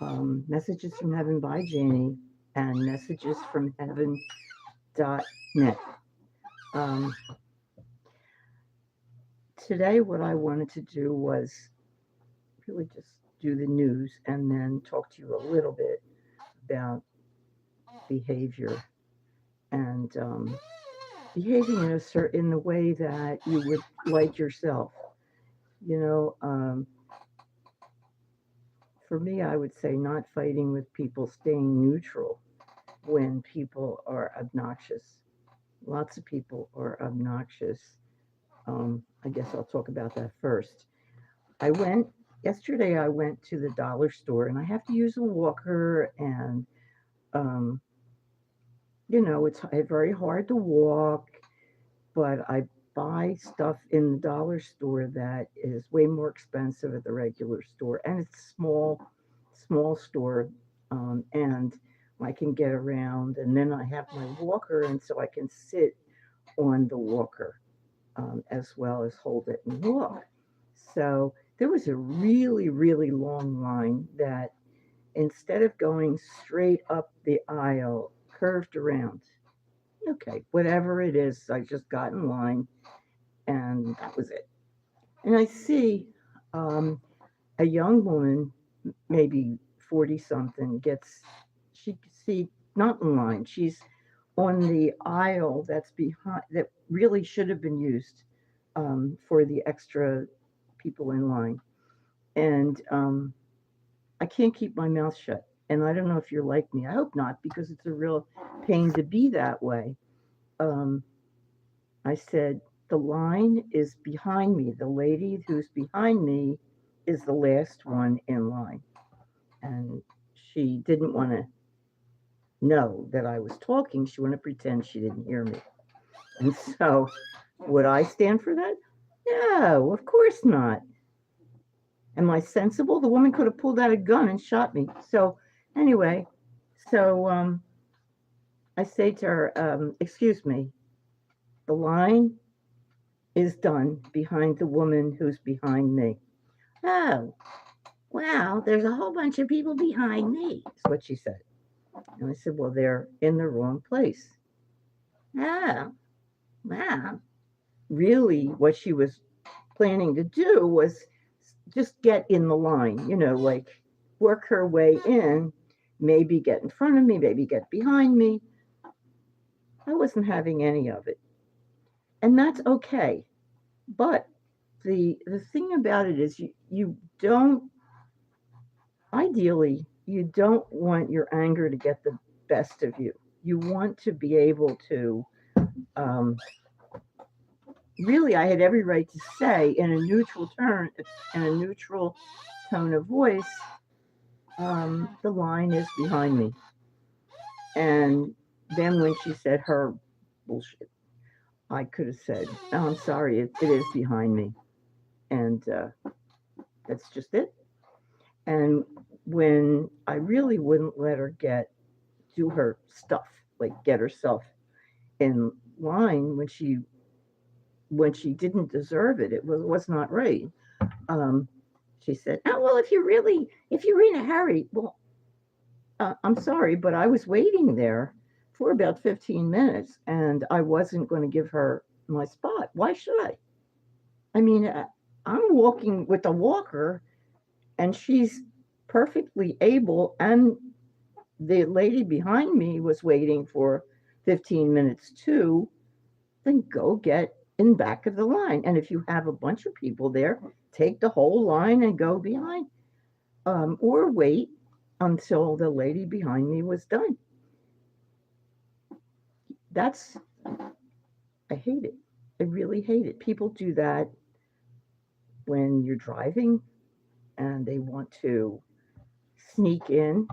Messages from Heaven by Jaynee and Messages from Heaven.net. Um, Today, what I wanted to do was really just do the news and then talk to you a little bit about behavior and behaving in in the way that you would like yourself. You know, for me, I would say not fighting with people, staying neutral when people are obnoxious. Lots of people are obnoxious. I guess I'll talk about that first. I went Yesterday. I went to the dollar store, and I have to use a walker, and um, it's very hard to walk. But I buy stuff in the dollar store that is way more expensive at the regular store, and it's small store, and I can get around. And then I have my walker, and so I can sit on the walker, as well as hold it and walk. So there was a really, really long line that instead of going straight up the aisle, curved around. Okay, whatever it is, I just got in line and that was it. And I see um, a young woman, maybe 40 something, she see not in line. She's on the aisle that's behind that really should have been used for the extra people in line. And I can't keep my mouth shut. And I don't know if you're like me. I hope not, because it's a real pain to be that way. Um, I said, the line is behind me. The lady who's behind me is the last one in line. And she didn't want to know that I was talking. She wanted to pretend she didn't hear me. And so, would I stand for that? No, of course not. Am I sensible? The woman could have pulled out a gun and shot me. So, anyway, so I say to her, excuse me, the line is done behind the woman who's behind me. Oh, well, there's a whole bunch of people behind me, is what she said. And I said, well, they're in the wrong place. Oh, wow. Really, what she was planning to do was just get in the line, like work her way in, maybe get in front of me, maybe get behind me. I wasn't having any of it. And that's okay. But the thing about it is you don't ideally you don't want your anger to get the best of you. You want to be able to um, really, I had every right to say in a neutral turn, in a neutral tone of voice, the line is behind me. And then when she said her bullshit, I could have said, oh, I'm sorry, it is behind me. And that's just it. And when I really wouldn't let her do her stuff, like get herself in line when she didn't deserve it, it was not right. Um, she said, "Oh well, if you're in a hurry, well, I'm sorry, but I was waiting there for about 15 minutes, and I wasn't going to give her my spot. Why should I? I mean, I'm walking with a walker, and she's perfectly able, and the lady behind me was waiting for 15 minutes too. Then go get in back of the line. And if you have a bunch of people there, take the whole line and go behind, or wait until the lady behind me was done. That's, I hate it. I really hate it. People do that when you're driving and they want to sneak in.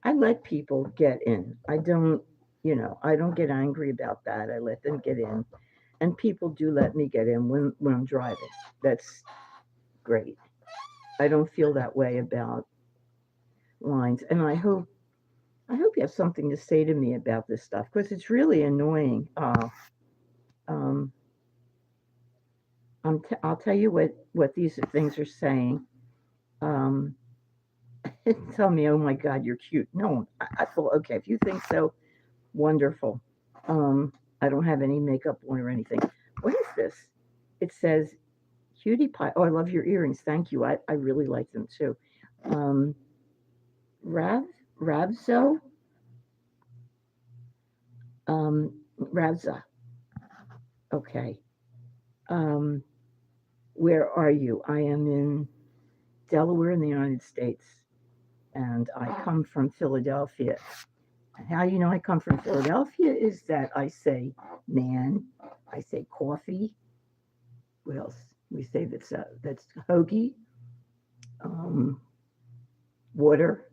I let people get in. I don't get angry about that. I let them get in. And people do let me get in when I'm driving. That's great. I don't feel that way about lines. And I hope you have something to say to me about this stuff because it's really annoying. Um, I'll tell you what these things are saying. Um, tell me, oh my God, you're cute. No, I thought, okay, if you think so, wonderful. I don't have any makeup on or anything. What is this? It says cutie pie. Oh, I love your earrings. Thank you. I really like them too. Um, Rav Ravzo Ravza. Okay. Um, where are you? I am in Delaware in the United States, and I come from Philadelphia. How you know I come from Philadelphia is that I say man, I say coffee. What else? We say that's hoagie, um, water.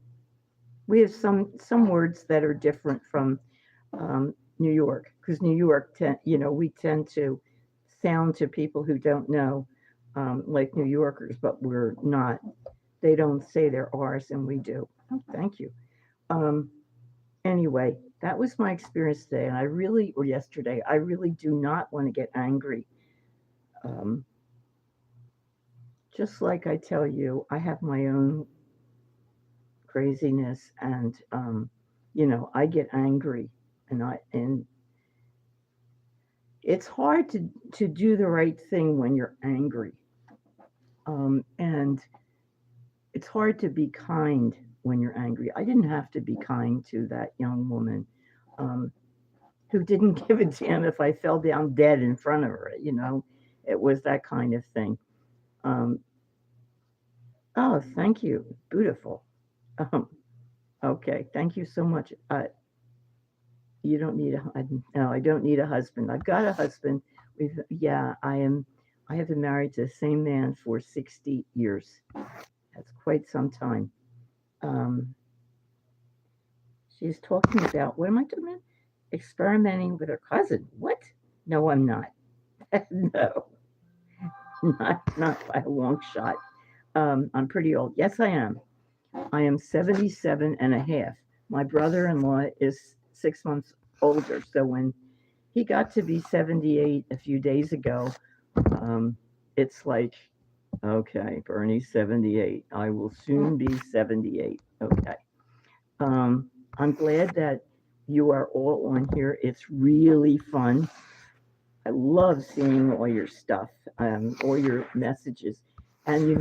We have some words that are different from New York because New York, we tend to sound to people who don't know like New Yorkers, but we're not. They don't say they're ours, and we do. Oh, thank you. Um, anyway, that was my experience today, and or yesterday, I really do not want to get angry. Um, just like I tell you, I have my own craziness, and I get angry, and it's hard to do the right thing when you're angry, and it's hard to be kind when you're angry. I didn't have to be kind to that young woman. Um, who didn't give a damn if I fell down dead in front of her. It was that kind of thing. Um, oh, thank you. Beautiful. Um, okay, thank you so much. You don't need no, I don't need a husband. I've got a husband. Yeah, I am. I have been married to the same man for 60 years. That's quite some time. Um, she's talking about, what am I talking about? Experimenting with her cousin. What? No, I'm not. No, not by a long shot. I'm pretty old. Yes, I am. I am 77 and a half. My brother in law is 6 months older. So when he got to be 78 a few days ago, um, it's like, okay, Bernie's 78. I will soon be 78. Okay. I'm glad that you are all on here. It's really fun. I love seeing all your stuff, all your messages. And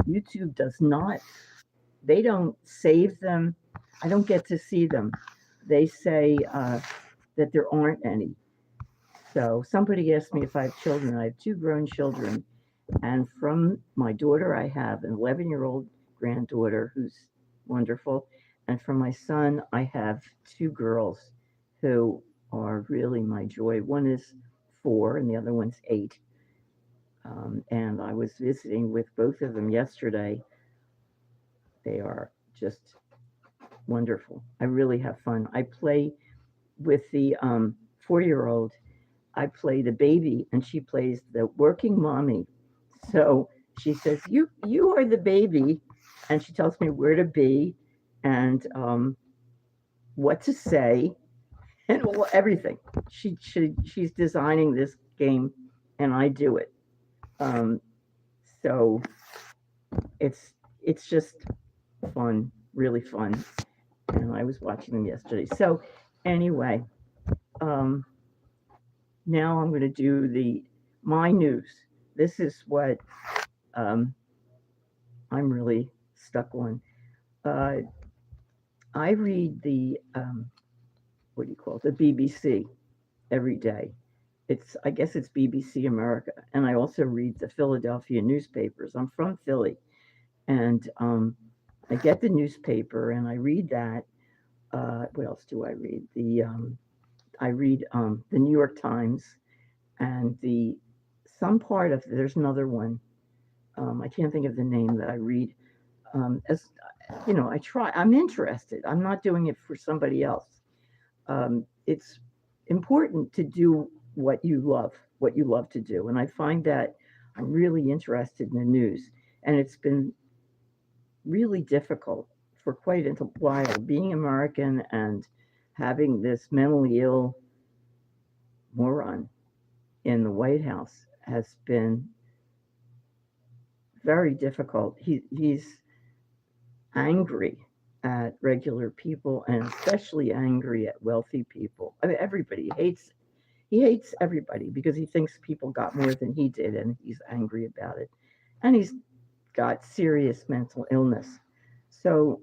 YouTube does not, they don't save them. I don't get to see them. They say that there aren't any. So somebody asked me if I have children. I have two grown children. And from my daughter, I have an 11-year-old granddaughter who's wonderful. And from my son, I have two girls who are really my joy. One is 4 and the other one's 8. And I was visiting with both of them yesterday. They are just wonderful. I really have fun. I play with the 4-year-old. I play the baby, and she plays the working mommy. So she says, "You are the baby," and she tells me where to be and what to say and everything. She's designing this game, and I do it. Um, so it's just fun, really fun. And I was watching them yesterday. So anyway, um, now I'm going to do the my news. This is what um, I'm really stuck on. Uh, I read the what do you call it? The BBC every day. I guess it's BBC America, and I also read the Philadelphia newspapers. I'm from Philly, and I get the newspaper and I read that. What else do I read? I read the New York Times and some part of there's another one. I can't think of the name that I read. As I try. I'm interested. I'm not doing it for somebody else. It's important to do what you love to do, and I find that I'm really interested in the news, and it's been really difficult for quite a while being American and having this mentally ill moron in the White House has been very difficult. He's angry at regular people and especially angry at wealthy people. I mean, everybody he hates everybody because he thinks people got more than he did and he's angry about it. And he's got serious mental illness. So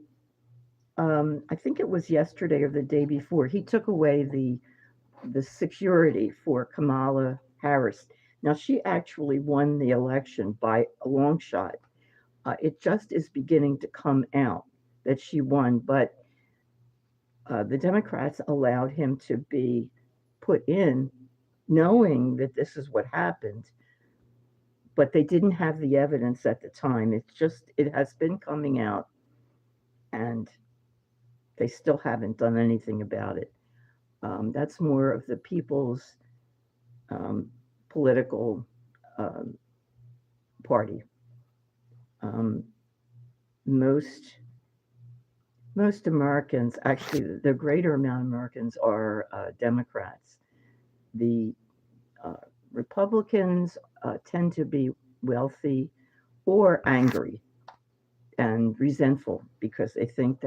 I think it was yesterday or the day before, he took away the security for Kamala Harris. Now, she actually won the election by a long shot. It just is beginning to come out that she won, but the Democrats allowed him to be put in knowing that this is what happened, but they didn't have the evidence at the time. It has been coming out, and they still haven't done anything about it. That's more of the people's um, political um, party. Um, most most Americans, actually, the greater amount of Americans are Democrats. The uh, Republicans tend to be wealthy or angry and resentful because they think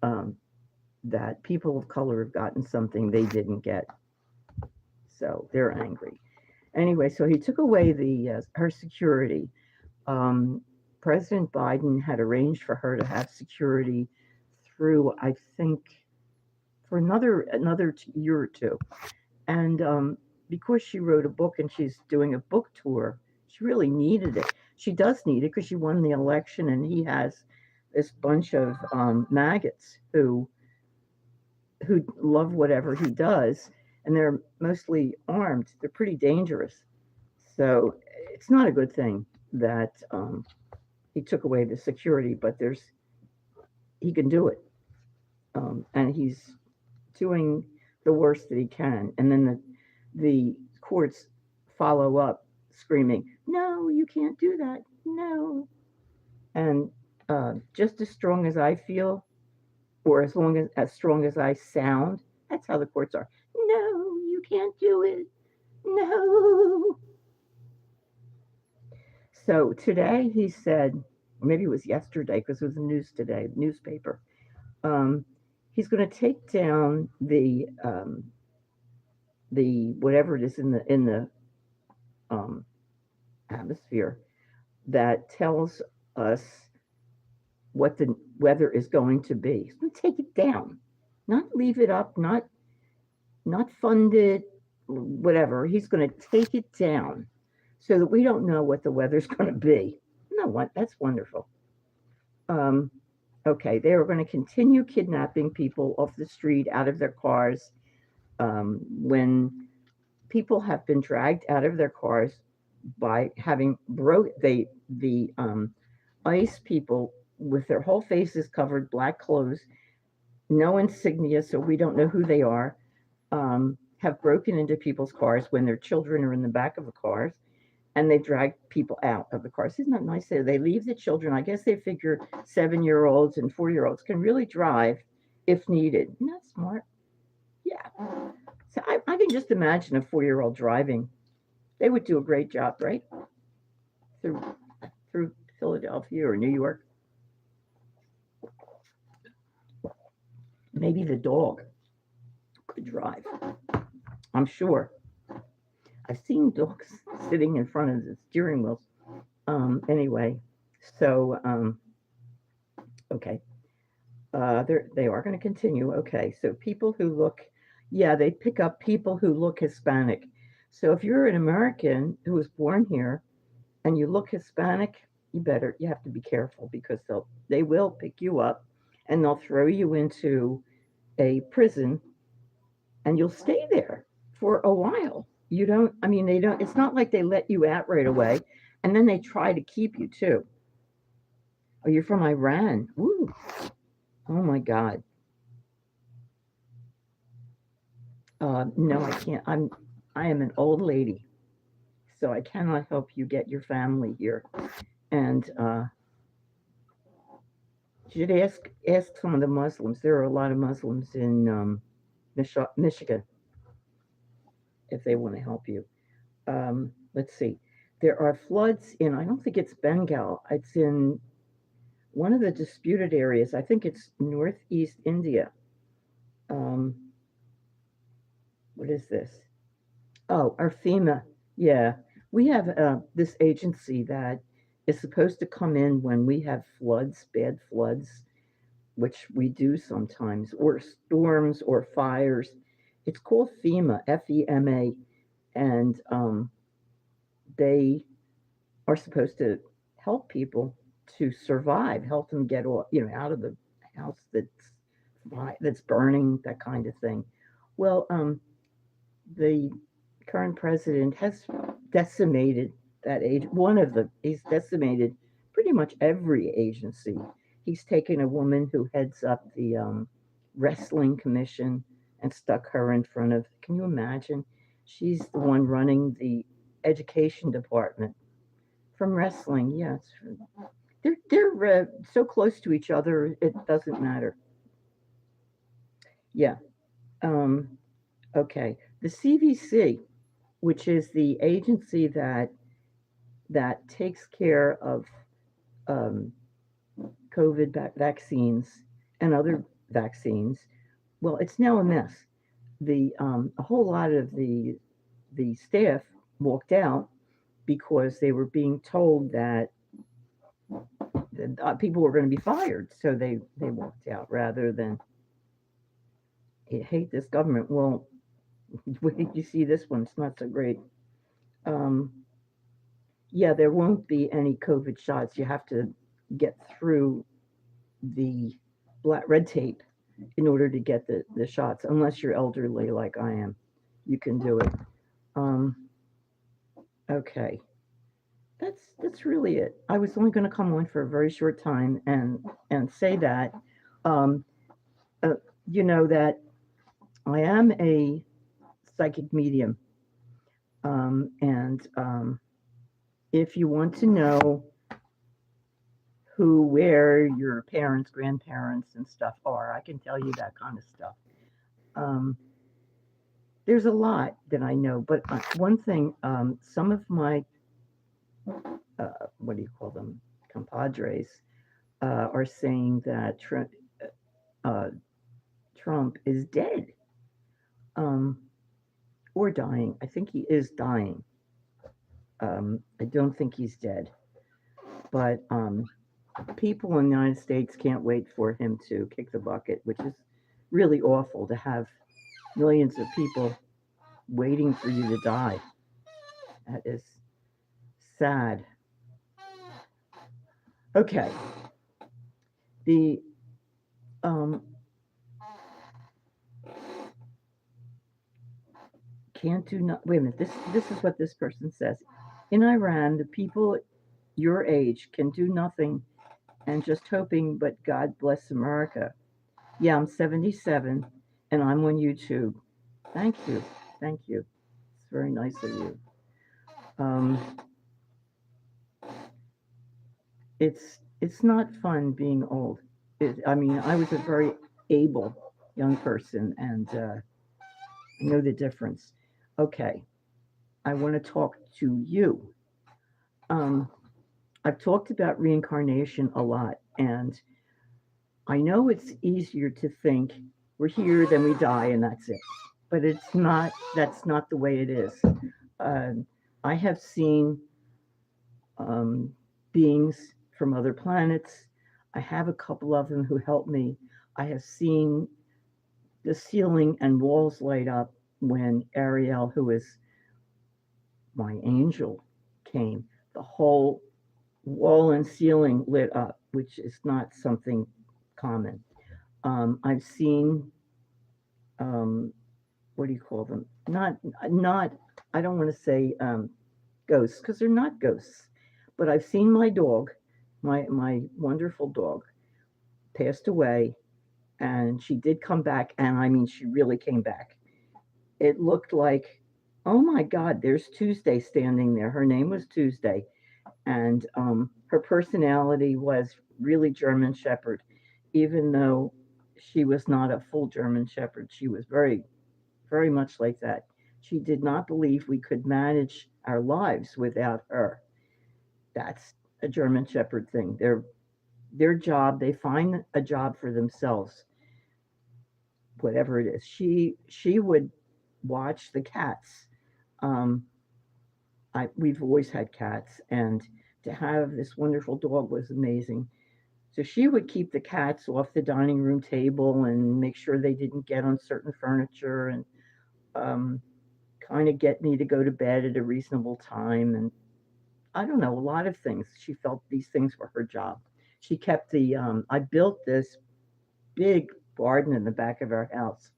um, that people of color have gotten something they didn't get, so they're angry. Anyway, so he took away the her security. Um, President Biden had arranged for her to have security through, I think, for another year or two. And because she wrote a book and she's doing a book tour, she really needed it. She does need it because she won the election, and he has this bunch of maggots who love whatever he does, and they're mostly armed. They're pretty dangerous. So it's not a good thing that he took away the security, but he can do it, and he's doing the worst that he can. And then the courts follow up screaming, "No, you can't do that. No." And just as strong as I feel, or as strong as I sound, that's how the courts are. No, you can't do it. No. So today he said, or maybe it was yesterday because it was the news today, newspaper. Um, he's going to take down the whatever it is in the um, atmosphere that tells us what the weather is going to be. He's going to take it down, not leave it up, not fund it, whatever. He's going to take it down so that we don't know what the weather's going to be. No, what? That's wonderful. Um, okay, they are going to continue kidnapping people off the street, out of their cars. When people have been dragged out of their cars by having broke the ICE people with their whole faces covered, black clothes, no insignia, so we don't know who they are, have broken into people's cars when their children are in the back of the cars, and they drag people out of the cars. Isn't that nice? They leave the children. I guess they figure 7-year-olds and 4-year-olds can really drive if needed. Isn't that smart? Yeah. So I can just imagine a 4-year-old driving. They would do a great job, right? Through through Philadelphia or New York. Maybe the dog could drive. I'm sure. I've seen dogs sitting in front of the steering wheels. Anyway, so okay, they are going to continue. Okay, so people who look, yeah, they pick up people who look Hispanic. So if you're an American who was born here and you look Hispanic, you have to be careful because they will pick you up and they'll throw you into a prison and you'll stay there for a while. You don't, I mean, they don't, it's not like they let you out right away and then they try to keep you too. Oh, you're from Iran. Ooh. Oh my God. No, I can't. I am an old lady, so I cannot help you get your family here. And you should ask some of the Muslims. There are a lot of Muslims in Michigan if they want to help you. Let's see. There are floods in. I don't think it's Bengal. It's in one of the disputed areas, I think it's northeast India. Um, what is this? Oh, our FEMA. Yeah, we have this agency that is supposed to come in when we have floods, bad floods, which we do sometimes, or storms or fires. It's called FEMA, FEMA, and they are supposed to help people to survive, help them get out of the house that's burning, that kind of thing. Well, the current president has decimated that age. He's decimated pretty much every agency. He's taken a woman who heads up the wrestling commission and stuck her in front of. Can you imagine? She's the one running the education department from wrestling. Yes, they're so close to each other. It doesn't matter. Yeah. Um, okay. The CVC, which is the agency that takes care of um, COVID vaccines and other vaccines. Well, it's now a mess. A whole lot of the staff walked out because they were being told that people were going to be fired, so they walked out rather than hate this government. Well, wait till you see this one. It's not so great. Um, yeah, there won't be any COVID shots. You have to get through the black red tape in order to get the shots, unless you're elderly like I am. You can do it. Um, okay, that's really it. I was only going to come on for a very short time and say that, um, uh, that I am a psychic medium, and if you want to know where your parents, grandparents, and stuff are, I can tell you that kind of stuff. Um, there's a lot that I know, but one thing, some of my what do you call them, compadres, are saying that uh, Trump is dead, um, or dying. I think he is dying. I don't think he's dead, but people in the United States can't wait for him to kick the bucket, which is really awful to have millions of people waiting for you to die. That is sad. Okay. The um, can't do not. Wait a minute. This is what this person says. In Iran, the people your age can do nothing and just hoping, but God bless America. Yeah, I'm 77 and I'm on YouTube. Thank you. Thank you. It's very nice of you. Um, it's not fun being old. I mean, I was a very able young person, and I know the difference. Okay, I want to talk to you. Um, I've talked about reincarnation a lot, and I know it's easier to think we're here, then we die, and that's it. But it's not. That's not the way it is. Um, I have seen um, beings from other planets. I have a couple of them who help me. I have seen the ceiling and walls light up when Ariel, who is my angel, came. The whole wall and ceiling lit up, which is not something common. I've seen, what do you call them? Not. I don't want to say ghosts because they're not ghosts, but I've seen my dog, my wonderful dog, passed away, and she did come back, and I mean, she really came back. It looked like, oh my God, there's Tuesday standing there. Her name was Tuesday, and her personality was really German Shepherd, even though she was not a full German Shepherd. She was very, very much like that. She did not believe we could manage our lives without her. That's a German Shepherd thing. They're their job, they find a job for themselves, whatever it is. She would watch the cats. Um, we've always had cats, and to have this wonderful dog was amazing. So she would keep the cats off the dining room table and make sure they didn't get on certain furniture, and um, kind of get me to go to bed at a reasonable time. And I don't know, a lot of things. She felt these things were her job. She kept I built this big garden in the back of our house,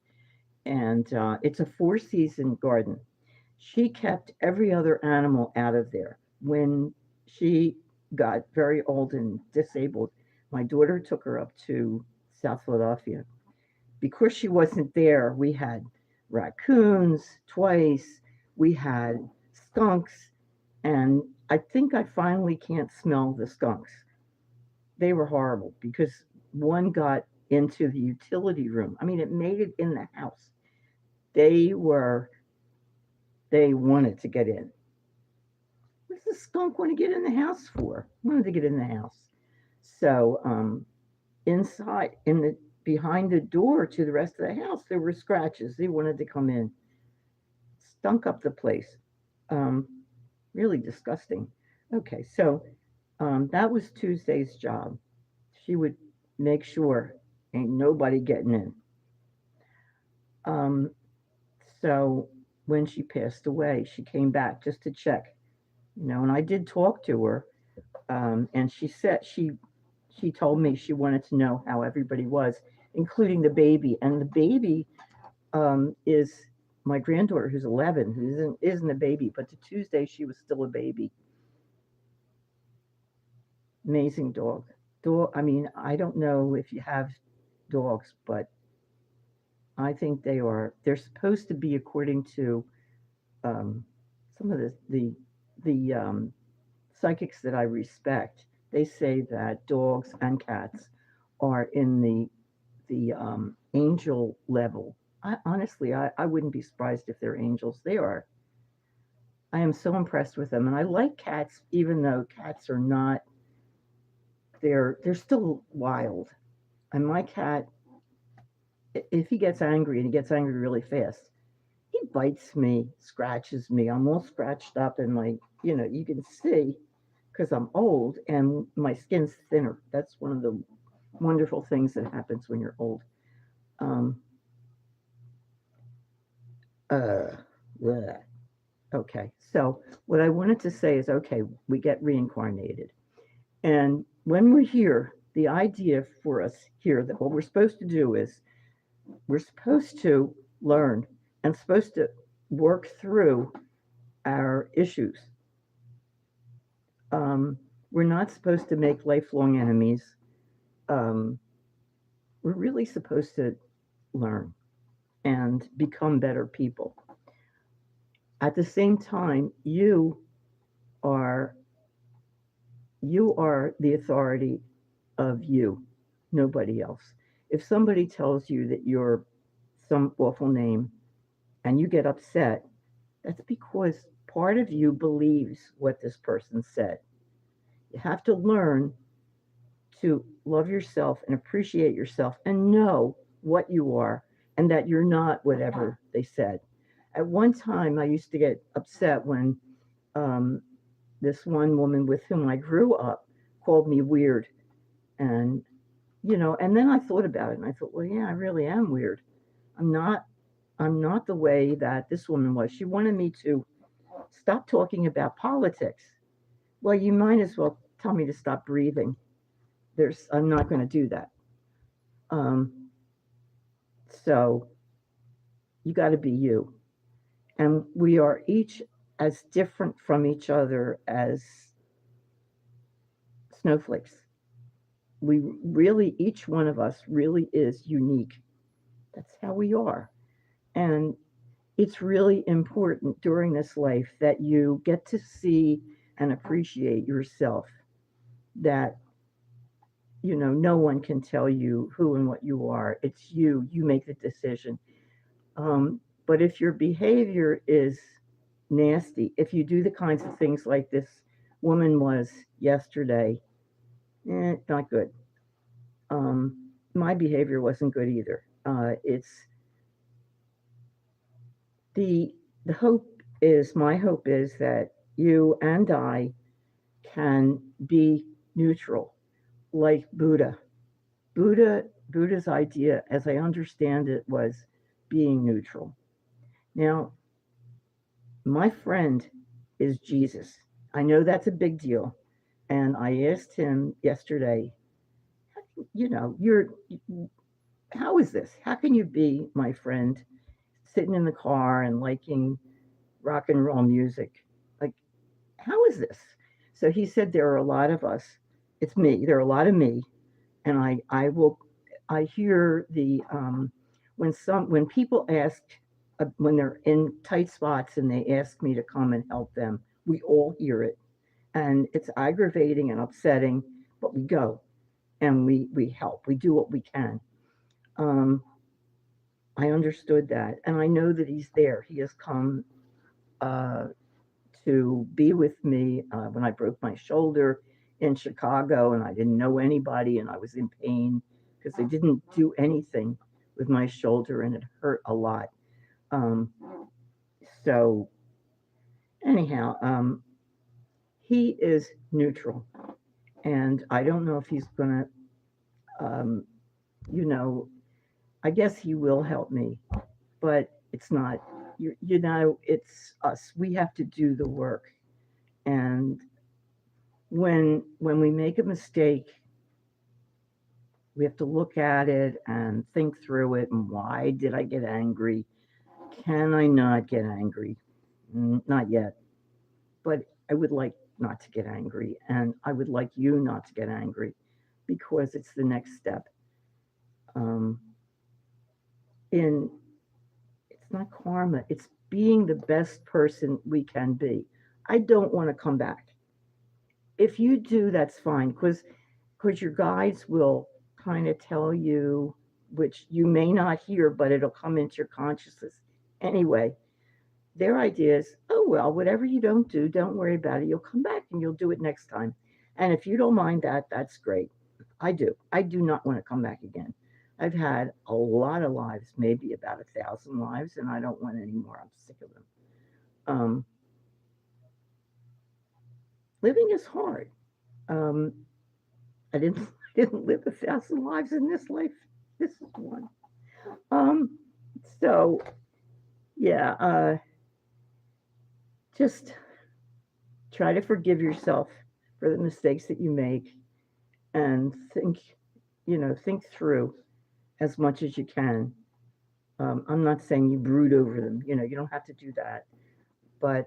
and it's a four-season garden. She kept every other animal out of there. When she got very old and disabled, my daughter took her up to South Philadelphia. Because she wasn't there, we had raccoons twice, we had skunks, and I think I finally can't smell the skunks. They were horrible because one got into the utility room. I mean, it made it in the house. They were, they wanted to get in. What's the skunk want to get in the house for? Wanted to get in the house. So inside, in the behind the door to the rest of the house, there were scratches. They wanted to come in. Stunk up the place. Um, really disgusting. Okay, so that was Tuesday's job. She would make sure ain't nobody getting in. Um, so when she passed away, she came back just to check, and I did talk to her, and she said she told me she wanted to know how everybody was, including the baby, and the baby is my granddaughter who's 11, who isn't a baby, but to Tuesday she was still a baby. Amazing dog. Dog. I mean, I don't know if you have dogs, but I think they're supposed to be, according to um, some of the psychics that I respect. They say that dogs and cats are in the angel level. Honestly, I wouldn't be surprised if they're angels. They are. I am so impressed with them, and I like cats, even though cats are not. They're still wild. And my cat, if he gets angry, and he gets angry really fast, he bites me, scratches me. I'm all scratched up, and you can see because I'm old and my skin's thinner. That's one of the wonderful things that happens when you're old. Um, uh, bleh. Okay, so what I wanted to say is, okay, we get reincarnated, and when we're here, the idea for us here that what we're supposed to do is we're supposed to learn and supposed to work through our issues. Um, we're not supposed to make lifelong enemies. Um, we're really supposed to learn and become better people. At the same time, are you are the authority of you, nobody else. If somebody tells you that you're some awful name and you get upset, that's because part of you believes what this person said. You have to learn to love yourself and appreciate yourself and know what you are and that you're not whatever they said. At one time, I used to get upset when um, this one woman with whom I grew up called me weird. And, and then I thought about it and I thought, well, yeah, I really am weird. I'm not. I'm not the way that this woman was. She wanted me to stop talking about politics. Well, you might as well tell me to stop breathing. I'm not going to do that. Um, so you got to be you. And we are each as different from each other as snowflakes. We really, each one of us really is unique. That's how we are. And it's really important during this life that you get to see and appreciate yourself. That, no one can tell you who and what you are. It's you. You make the decision. But if your behavior is nasty, if you do the kinds of things like this woman was yesterday, not good. My behavior wasn't good either. It's the the hope is my hope is that you and I can be neutral, like Buddha. Buddha's idea, as I understand it, was being neutral. Now, my friend is Jesus. I know that's a big deal, and I asked him yesterday, you're how is this? How can you be my friend, sitting in the car and liking rock and roll music? Like, how is this? So he said there are a lot of us. It's me. There are a lot of me, and I hear when people ask when they're in tight spots and they ask me to come and help them. We all hear it, and it's aggravating and upsetting, but we go and we help. We do what we can. Um, I understood that, and I know that he's there. He has come uh, to be with me when I broke my shoulder in Chicago, and I didn't know anybody, and I was in pain because they didn't do anything with my shoulder, and it hurt a lot. Um, so anyhow, he is neutral, and I don't know if he's gonna, um, you know, I guess he will help me, but it's not. It's us. We have to do the work, and when we make a mistake, we have to look at it and think through it. And why did I get angry? Can I not get angry? Not yet, but I would like not to get angry, and I would like you not to get angry because it's the next step. Um, in It's not karma; it's being the best person we can be. I don't want to come back. If you do, that's fine, because your guides will kind of tell you, which you may not hear, but it'll come into your consciousness anyway. Their idea is, oh, well, whatever you don't do, don't worry about it. You'll come back and you'll do it next time. And if you don't mind that, that's great. I do. I do not want to come back again. I've had a lot of lives, maybe about 1,000 lives, and I don't want any more. I'm sick of them. Um, Living is hard. Um, I didn't I didn't live 1,000 lives in this life. This is one. Um, so yeah, just try to forgive yourself for the mistakes that you make and think through as much as you can. I'm not saying you brood over them. You don't have to do that, but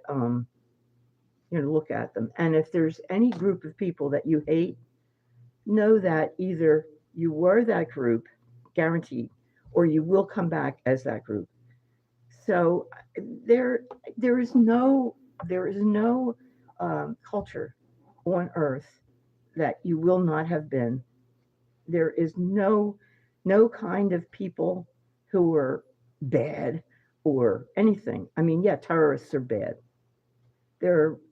look at them. And if there's any group of people that you hate, know that either you were that group, guaranteed, or you will come back as that group. So there, there is no, there is no culture on earth that you will not have been. There is no kind of people who are bad or anything. I mean, yeah, terrorists are bad.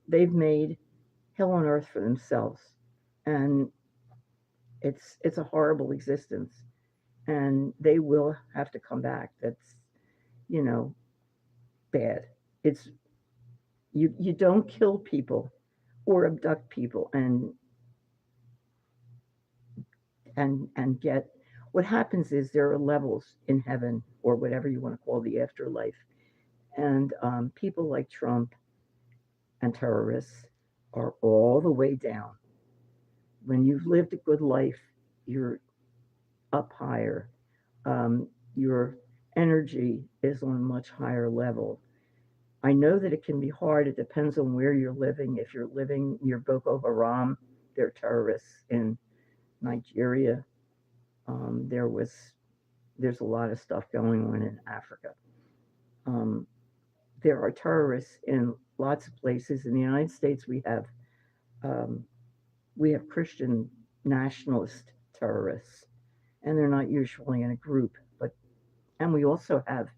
They've made hell on earth for themselves, and it's a horrible existence, and they will have to come back. That's you know bad. It's you don't kill people or abduct people and get what happens is there are levels in heaven or whatever you want to call the afterlife, and people like Trump and terrorists are all the way down. When you've lived a good life, you're up higher. Your energy is on a much higher level. I know that it can be hard. It depends on where you're living. If you're living near Boko Haram, they're terrorists in Nigeria. There was there's a lot of stuff going on in Africa. Um, there are terrorists in lots of places. In the United States, um, we have Christian nationalist terrorists, and they're not usually in a group. And we also have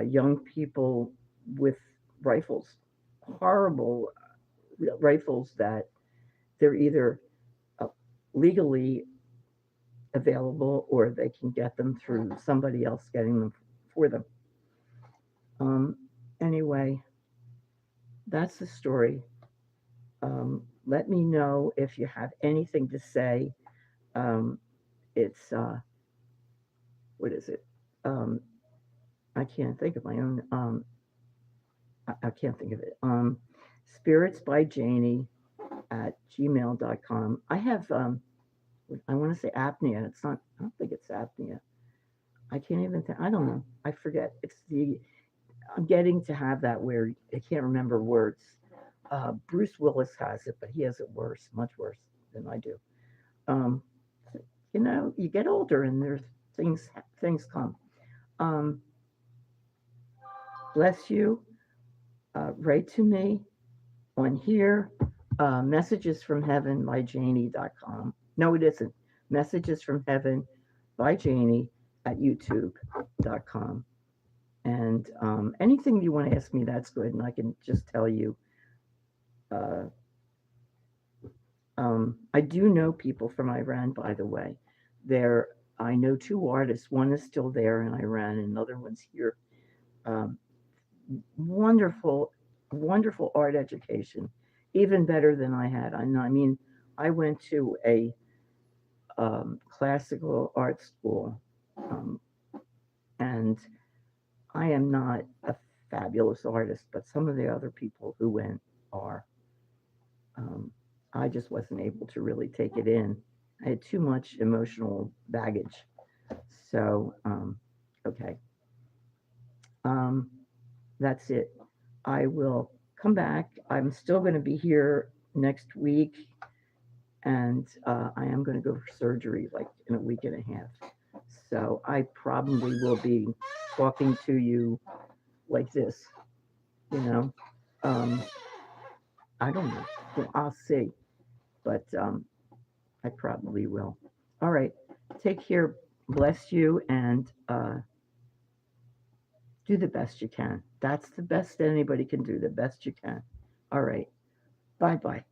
young people with rifles, horrible rifles that they're either uh, legally available, or they can get them through somebody else getting them for them. Um, anyway, that's the story. Let me know if you have anything to say. Um, it's what is it? Um, I can't think of my own. I can't think of it. Spiritsbyjaynee at gmail.com. I have. I want to say apnea. It's not. I don't think it's apnea. I can't even think. I don't know. I forget. It's the. I'm getting to have that where I can't remember words. Bruce Willis has it, but he has it worse, much worse than I do. Um, you get older and there's things come. Um, bless you. Write to me on here. Messages from Heaven by Jaynee.com. No, it isn't. Messages from Heaven by Jaynee at YouTube.com. And anything you want to ask me, that's good. And I can just tell you. Uh, I do know people from Iran, by the way. There, I know two artists. One is still there in Iran, and another one's here. Um, wonderful, wonderful art education, even better than I had. I mean, I went to a classical art school, um, and I am not a fabulous artist, but some of the other people who went are. Um, I just wasn't able to really take it in. I had too much emotional baggage. So, okay. Um, that's it. I will come back. I'm still going to be here next week, and I am going to go for surgery like in a week and a half. So I probably will be talking to you like this, you know. Um, I don't know. Well, I'll see, but I probably will. All right. Take care. Bless you, and do the best you can. That's the best anybody can do, the best you can. All right. Bye bye.